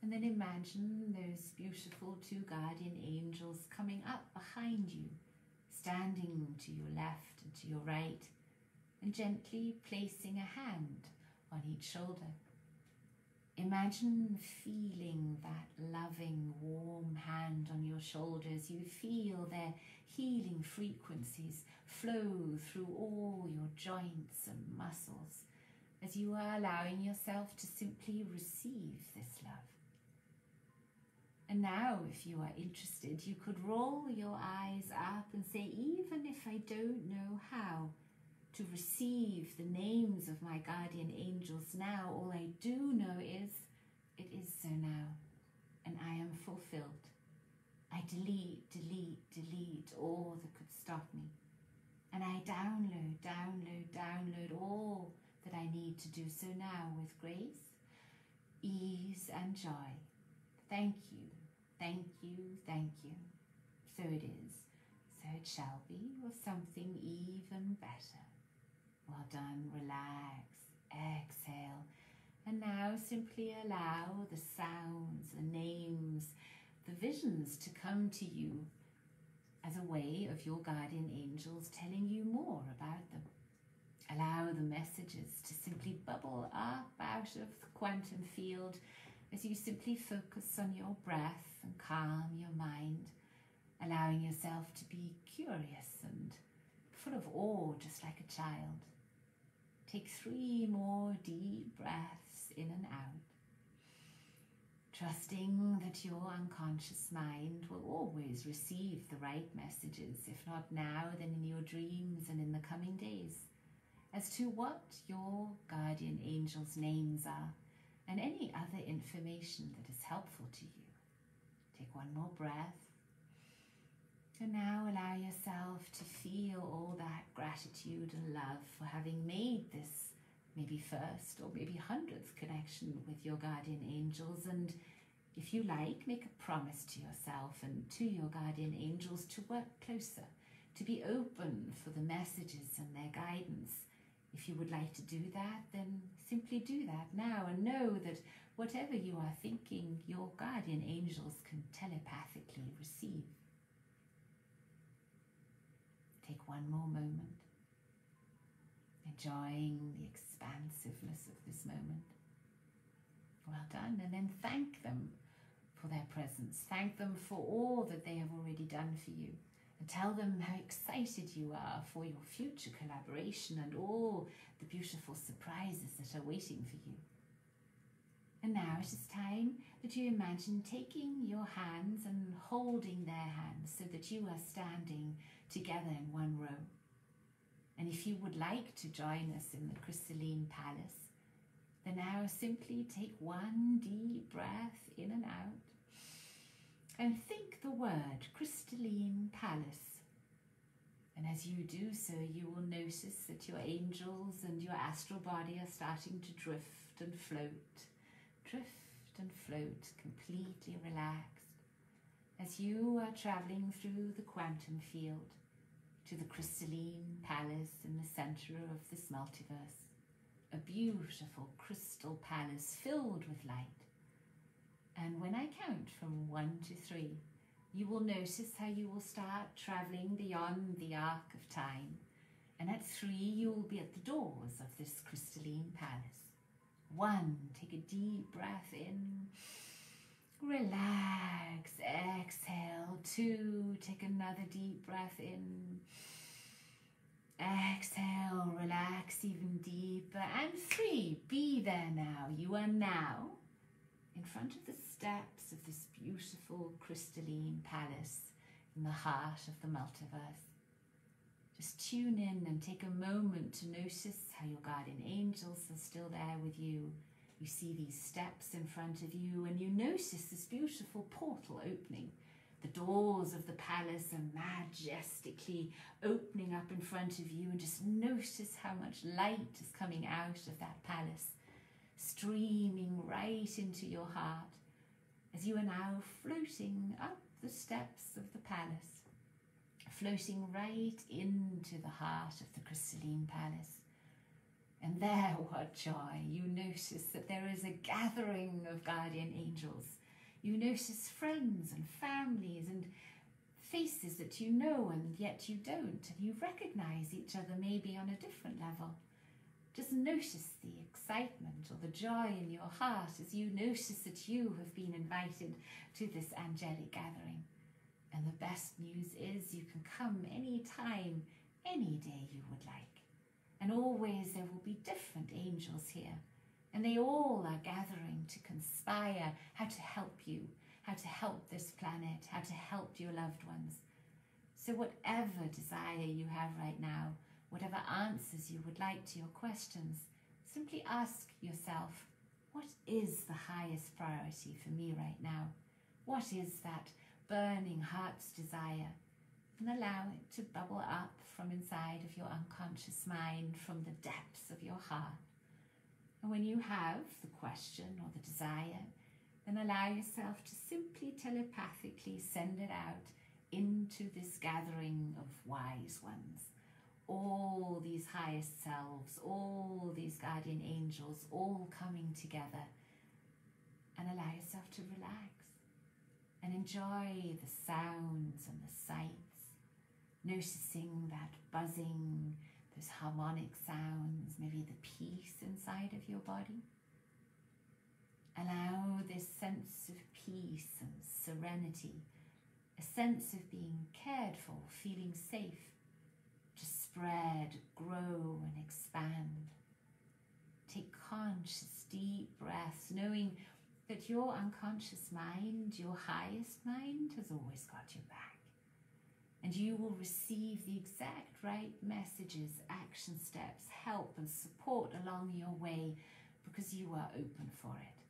And then imagine those beautiful 2 guardian angels coming up behind you, standing to your left and to your right, and gently placing a hand on each shoulder. Imagine feeling that loving, warm hand on your shoulders. You feel their healing frequencies flow through all your joints and muscles as you are allowing yourself to simply receive this love. And now, if you are interested, you could roll your eyes up and say, even if I don't know how to receive the names of my guardian angels now, all I do know is, it is so now, and I am fulfilled. I delete all that could stop me. And I download all that I need to do so now with grace, ease and joy. Thank you, thank you, thank you. So it is, so it shall be, or something even better. Well done, relax, exhale. And now simply allow the sounds, the names, the visions to come to you as a way of your guardian angels telling you more about them. Allow the messages to simply bubble up out of the quantum field as you simply focus on your breath and calm your mind, allowing yourself to be curious and full of awe, just like a child. Take 3 more deep breaths in and out, trusting that your unconscious mind will always receive the right messages, if not now, then in your dreams and in the coming days, as to what your guardian angels' names are and any other information that is helpful to you. Take 1 more breath. And now allow yourself to feel all that gratitude and love for having made this maybe first or maybe 100th connection with your guardian angels. And if you like, make a promise to yourself and to your guardian angels to work closer, to be open for the messages and their guidance. If you would like to do that, then simply do that now, and know that whatever you are thinking, your guardian angels can telepathically receive. Take 1 more moment, enjoying the expansiveness of this moment. Well done. And then thank them for their presence. Thank them for all that they have already done for you. And tell them how excited you are for your future collaboration and all the beautiful surprises that are waiting for you. And now it is time that you imagine taking your hands and holding their hands so that you are standing together in 1 row. And if you would like to join us in the Crystalline Palace, then now simply take 1 deep breath in and out and think the word Crystalline Palace. And as you do so, you will notice that your angels and your astral body are starting to drift and float, completely relaxed, as you are traveling through the quantum field to the Crystalline Palace in the center of this multiverse, a beautiful crystal palace filled with light. And when I count from 1 to 3, you will notice how you will start traveling beyond the arc of time. And at 3, you will be at the doors of this Crystalline Palace. 1, take a deep breath in, relax, exhale. 2, take another deep breath in, exhale, relax even deeper. And 3, be there now. You are now in front of the steps of this beautiful crystalline palace in the heart of the multiverse. Just tune in and take a moment to notice how your guardian angels are still there with you. You see these steps in front of you, and you notice this beautiful portal opening. The doors of the palace are majestically opening up in front of you, and just notice how much light is coming out of that palace, streaming right into your heart as you are now floating up the steps of the palace, floating right into the heart of the Crystalline Palace. And there, what joy, you notice that there is a gathering of guardian angels. You notice friends and families and faces that you know and yet you don't, and you recognize each other maybe on a different level. Just notice the excitement or the joy in your heart as you notice that you have been invited to this angelic gathering. And the best news is you can come any time, any day you would like. And always there will be different angels here. And they all are gathering to conspire how to help you, how to help this planet, how to help your loved ones. So whatever desire you have right now, whatever answers you would like to your questions, simply ask yourself, what is the highest priority for me right now? What is that burning heart's desire? And allow it to bubble up from inside of your unconscious mind, from the depths of your heart. And when you have the question or the desire, then allow yourself to simply telepathically send it out into this gathering of wise ones. All these highest selves, all these guardian angels, all coming together. And allow yourself to relax and enjoy the sounds and the sights, noticing that buzzing, those harmonic sounds, maybe the peace inside of your body. Allow this sense of peace and serenity, a sense of being cared for, feeling safe, to spread, grow and expand. Take conscious, deep breaths, knowing that your unconscious mind, your highest mind, has always got your back. And you will receive the exact right messages, action steps, help and support along your way because you are open for it.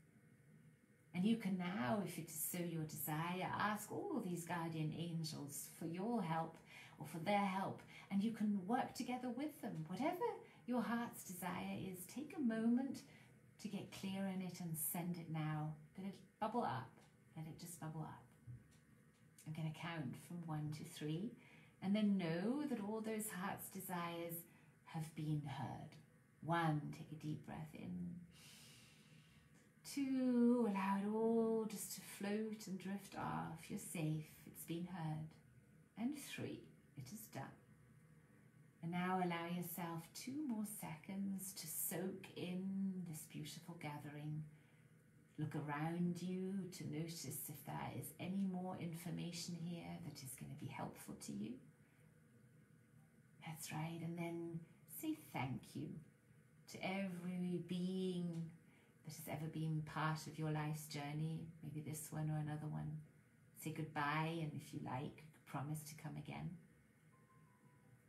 And you can now, if it is so your desire, ask all these guardian angels for your help or for their help, and you can work together with them. Whatever your heart's desire is, take a moment to get clear in it and send it now. Let it bubble up. Let it just bubble up. I'm going to count from 1 to 3, and then know that all those heart's desires have been heard. 1, take a deep breath in. 2, allow it all just to float and drift off. You're safe. It's been heard. And 3, it is done. And now allow yourself 2 more seconds to soak in this beautiful gathering. Look around you to notice if there is any more information here that is going to be helpful to you. That's right. And then say thank you to every being that has ever been part of your life's journey, maybe this one or another one. Say goodbye, and if you like, promise to come again.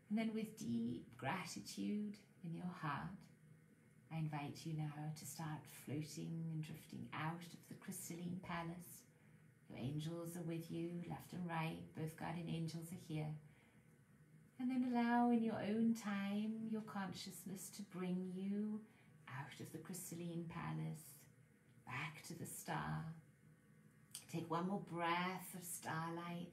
And then with deep gratitude in your heart, I invite you now to start floating and drifting out of the crystalline palace. Your angels are with you, left and right. Both guardian angels are here. And then allow in your own time your consciousness to bring you out of the crystalline palace, back to the star. Take one more breath of starlight,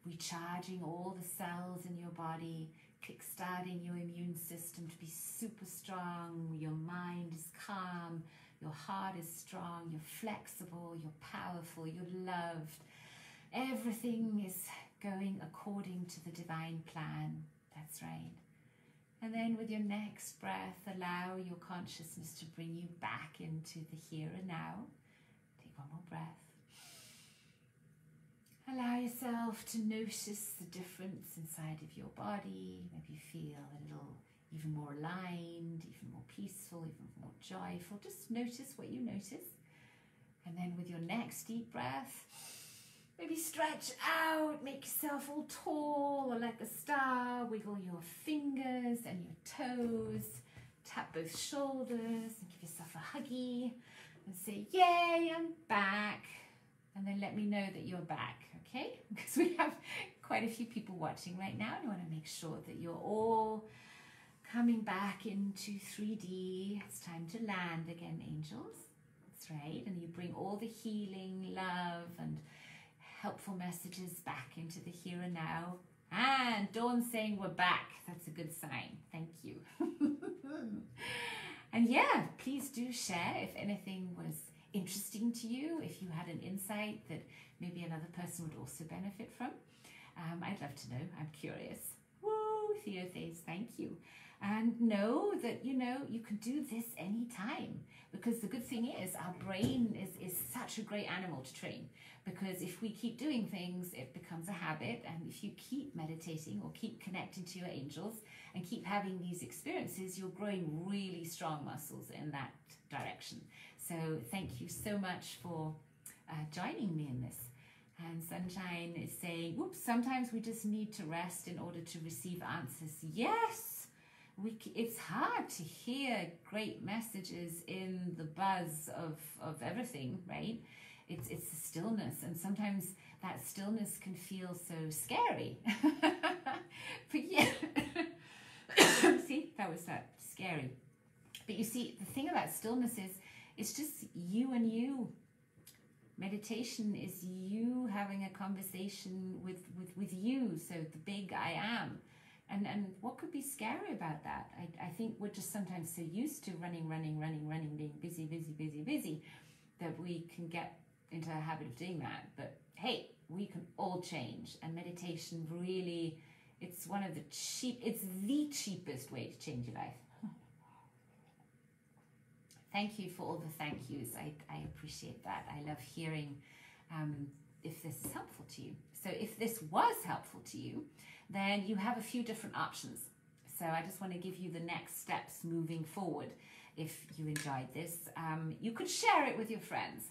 recharging all the cells in your body, kickstarting your immune system to be super strong. Your mind is calm, your heart is strong, you're flexible, you're powerful, you're loved. Everything is going according to the divine plan. That's right. And then with your next breath, allow your consciousness to bring you back into the here and now. Take one more breath. Allow yourself to notice the difference inside of your body. Maybe feel a little even more aligned, even more peaceful, even more joyful. Just notice what you notice. And then with your next deep breath, maybe stretch out, make yourself all tall or like a star. Wiggle your fingers and your toes. Tap both shoulders and give yourself a huggy and say, yay, I'm back. And then let me know that you're back, okay? Because we have quite a few people watching right now, and I want to make sure that you're all coming back into 3D. It's time to land again, angels. That's right. And you bring all the healing, love, and helpful messages back into the here and now. And Dawn's saying we're back. That's a good sign. Thank you. And yeah, please do share if anything was interesting to you, if you had an insight that maybe another person would also benefit from. I'd love to know. I'm curious. Woo, Theothes, thank you. And know that, you know, you can do this anytime, because the good thing is our brain is such a great animal to train, because if we keep doing things, it becomes a habit. And if you keep meditating or keep connecting to your angels and keep having these experiences, you're growing really strong muscles in that direction. So thank you so much for joining me in this. And Sunshine is saying, whoops, sometimes we just need to rest in order to receive answers. Yes, it's hard to hear great messages in the buzz of everything, right? It's the stillness, and sometimes that stillness can feel so scary. But yeah, see, that was that scary. But you see, the thing about stillness is, it's just you and you. Meditation is you having a conversation with you, so the big I am. And what could be scary about that? I think we're just sometimes so used to running, being busy, that we can get into a habit of doing that. But hey, we can all change. And meditation really, it's the cheapest way to change your life. Thank you for all the thank yous. I appreciate that. I love hearing if this is helpful to you. So if this was helpful to you, then you have a few different options. So I just want to give you the next steps moving forward. If you enjoyed this, you could share it with your friends.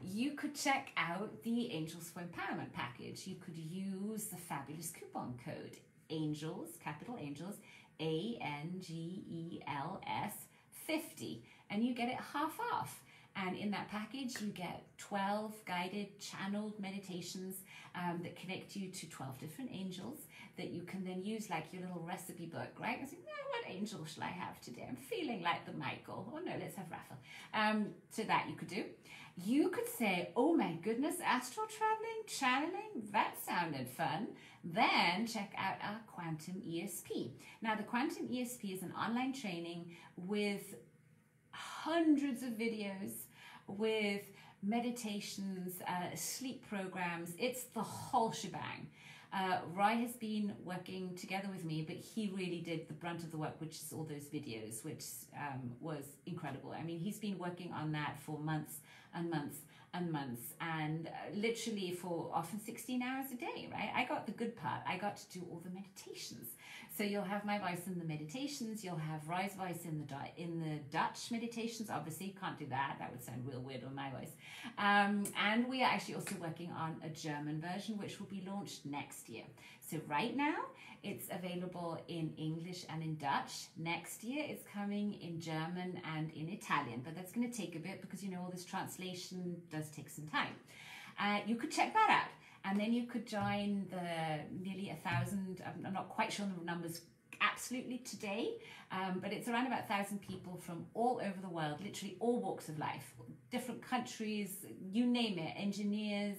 You could check out the Angels for Empowerment package. You could use the fabulous coupon code ANGELS, capital ANGELS, ANGELS 50, and you get it half off. And in that package, you get 12 guided channeled meditations that connect you to 12 different angels that you can then use like your little recipe book, right? I think, what angel shall I have today? I'm feeling like the Michael. Oh no, let's have Raphael. So that you could do. You could say, oh my goodness, astral traveling, channeling, that sounded fun. Then check out our Quantum ESP. Now the Quantum ESP is an online training with hundreds of videos, with meditations, sleep programs. It's the whole shebang. Roy has been working together with me, but he really did the brunt of the work, which is all those videos, which was incredible. I mean, he's been working on that for months and months and months, and literally for often 16 hours a day, right? I got the good part. I got to do all the meditations. So you'll have my voice in the meditations, you'll have Roy's voice in the Dutch meditations. Obviously, you can't do that. That would sound real weird on my voice. And we are actually also working on a German version, which will be launched next year. So right now, it's available in English and in Dutch. Next year, it's coming in German and in Italian, but that's going to take a bit because, you know, all this translation does take some time. You could check that out. And then you could join the nearly 1,000, I'm not quite sure the numbers absolutely today, but it's around about 1,000 people from all over the world, literally all walks of life, different countries, you name it, engineers,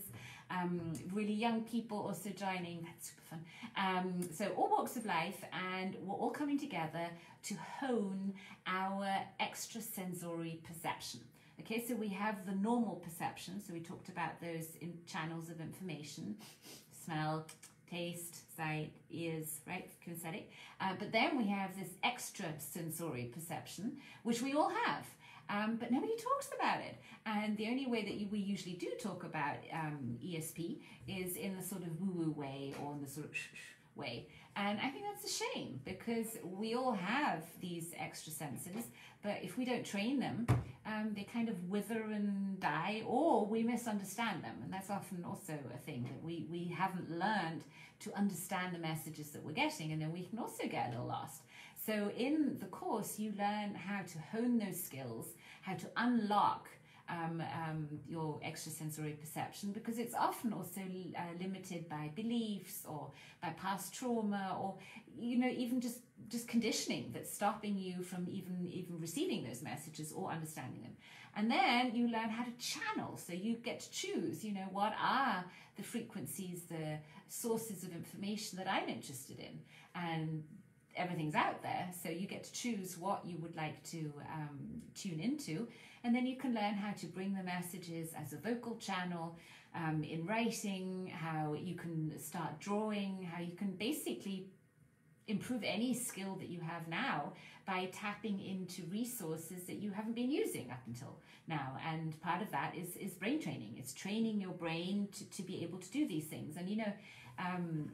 really young people also joining. That's super fun. So all walks of life, and we're all coming together to hone our extrasensory perception. Okay, so we have the normal perception. So we talked about those in channels of information: smell, taste, sight, ears, right, kinesthetic. But then we have this extrasensory perception, which we all have. But nobody talks about it. And the only way that we usually do talk about ESP is in the sort of woo-woo way, or in the sort of way. And I think that's a shame, because we all have these extra senses, but if we don't train them, they kind of wither and die, or we misunderstand them. And that's often also a thing, that we haven't learned to understand the messages that we're getting, and then we can also get a little lost. So in the course, you learn how to hone those skills, how to unlock your extrasensory perception, because it's often also limited by beliefs or by past trauma, or, you know, even just conditioning that's stopping you from even receiving those messages or understanding them. And then you learn how to channel. So you get to choose, you know, what are the frequencies, the sources of information that I'm interested in, and everything's out there, so you get to choose what you would like to tune into, and then you can learn how to bring the messages as a vocal channel, in writing, how you can start drawing, how you can basically improve any skill that you have now by tapping into resources that you haven't been using up until now. And part of that is brain training. It's training your brain to be able to do these things. And, you know,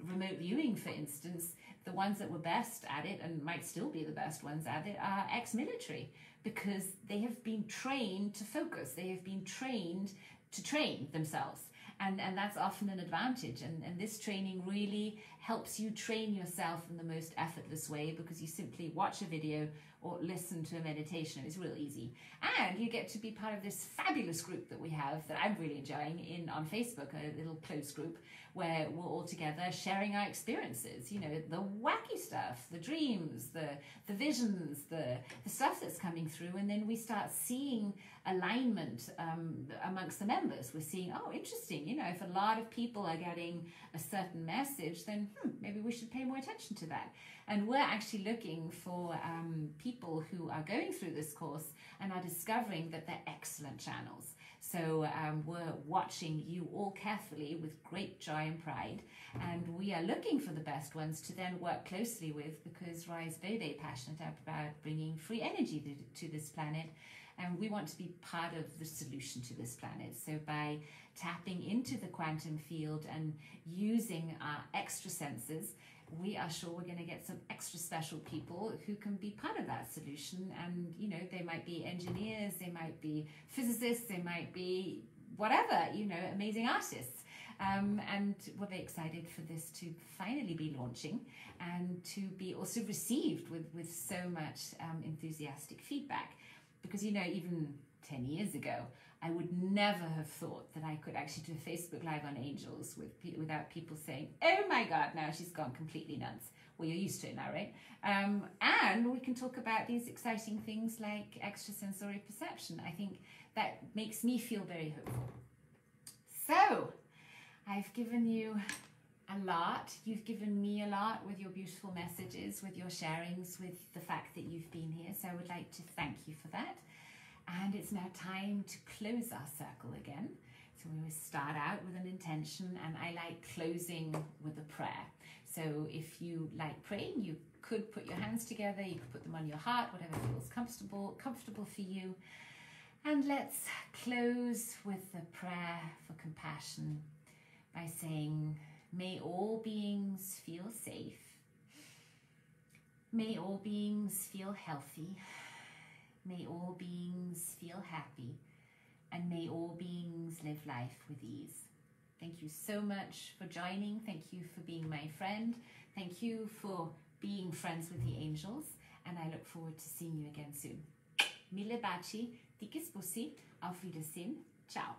remote viewing, for instance, the ones that were best at it, and might still be the best ones at it, are ex-military, because they have been trained to focus. They have been trained to train themselves. And that's often an advantage. And this training really helps you train yourself in the most effortless way, because you simply watch a video or listen to a meditation. It's real easy. And you get to be part of this fabulous group that we have, that I'm really enjoying, on Facebook, a little closed group where we're all together sharing our experiences, you know, the wacky stuff, the dreams, the visions, the stuff that's coming through. And then we start seeing alignment amongst the members. We're seeing, oh, interesting, you know, if a lot of people are getting a certain message, then maybe we should pay more attention to that. And we're actually looking for people who are going through this course and are discovering that they're excellent channels. So we're watching you all carefully with great joy and pride, and we are looking for the best ones to then work closely with, because Ra is very, very passionate about bringing free energy to this planet, and we want to be part of the solution to this planet. So by tapping into the quantum field and using our extra senses, we are sure we're going to get some extra special people who can be part of that solution. And, you know, they might be engineers, they might be physicists, they might be whatever, you know, amazing artists. And we're very excited for this to finally be launching and to be also received with so much enthusiastic feedback. Because, you know, even 10 years ago, I would never have thought that I could actually do a Facebook Live on angels without people saying, oh my God, now she's gone completely nuts. Well, you're used to it now, right? And we can talk about these exciting things like extrasensory perception. I think that makes me feel very hopeful. So, I've given you a lot. You've given me a lot with your beautiful messages, with your sharings, with the fact that you've been here. So I would like to thank you for that. And it's now time to close our circle again. So we always start out with an intention, and I like closing with a prayer. So if you like praying, you could put your hands together, you could put them on your heart, whatever feels comfortable for you. And let's close with a prayer for compassion by saying, may all beings feel safe. May all beings feel healthy. May all beings feel happy, and may all beings live life with ease. Thank you so much for joining. Thank you for being my friend. Thank you for being friends with the angels, and I look forward to seeing you again soon. Mille baci, dickes bussi, auf Wiedersehen, ciao.